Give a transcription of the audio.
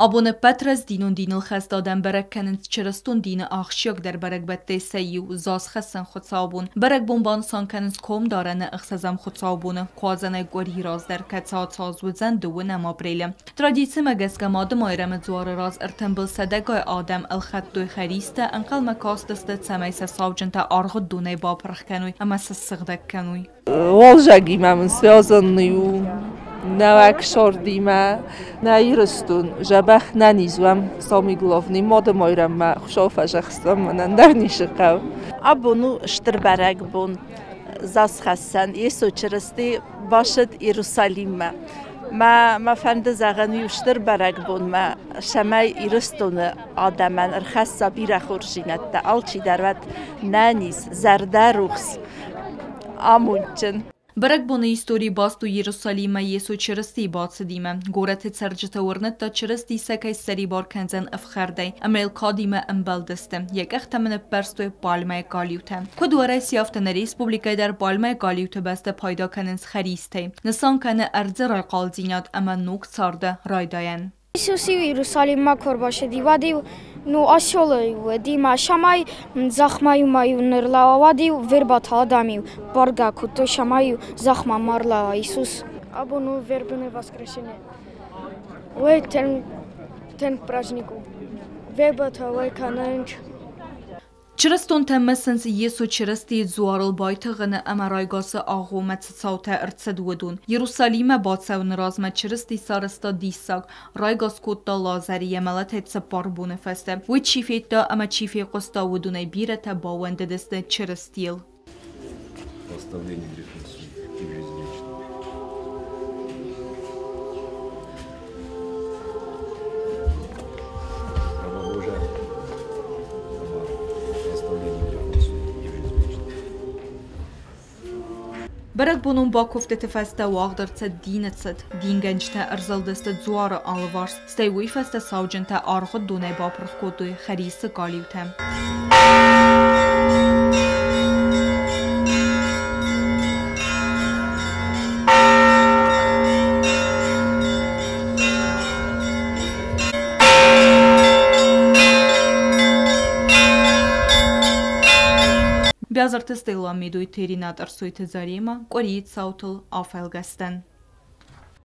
Abone Petras dinun dinil خستادن برک کنند چرستون دین آخشیک در برک بته سیو زاس خسن خود صابون برک بمبان سان کنند کم دارن اخسازم خود صابون قازن گوری راز در کتسات ساز و زن دو نما بریلم ترادیسی مگس که ماده مایرم زوار راز ارتنبل صدقای آدم الخط دوی خریسته انقل مکاست است سمیس ساوجن تا آرخ دونه باپرخ کنوی اما سسخدک کنوی والجاگی من سیازنیو نوک شردیمه نیرستون جبخ ننیزوام سامی گلافنی ماد مایرم ما خوشافه جخستم من در نیشقو ابونو اشتربرگ بون زاس خسن یسو چرستی باشد ایروسالیم ما فند زغنی اشتربرگ بون ما شمای ایرستون آدمان ارخصا بیره خورشینت تا آلچی دروت ننیز زرده روخس آمونچن برک بونه ایستوری باستو یروسالیم یسو چرستی باد دیمه گورت سرجت ورنت تا چرستی سکای سری بار کنزن افخرده امریل کادیمه امبل دسته یک اختمن برستوی بالمه گالیوته کدواره سیافت ریسپوبلیکای در بالمه گالیوته بسته پایدا کننز خریسته نسان کنه ارزه رای قالزینات اما نوک سارده رای داین یسوسی یروسالیم کار باشه دیوادی نو آسیولی و دیما شمای زخمای مایو نرلا وادی وربات آدمیو بارگا کتو شمای زخم مارلا یسوس ابو نو وربنه воскресение وی تن празднику вебата وی кананч چرستون تمسنس یسو چرستی زوارل بایتغن اما رایگاس آغومت ساوته ارتسد ودون یروسالیم بادسون رازمت چرستی سارستا دیساق رایگاس کتا لازری ملت هتسپار بونه فسته وی چیفیت دا اما چیفی قستا ودونه بیرت باونده دست چرستیل برک بونون با کفته تفسته واقدرت دینتست دینگنجته ارزل دست زوار آلوارس ستیوی فسته ساوجنته آرخود دونه با پرخودوی خریس گالیوته Бязарты стыла мидуй теринат арсуйты зарима, корит саутыл афайлгастен.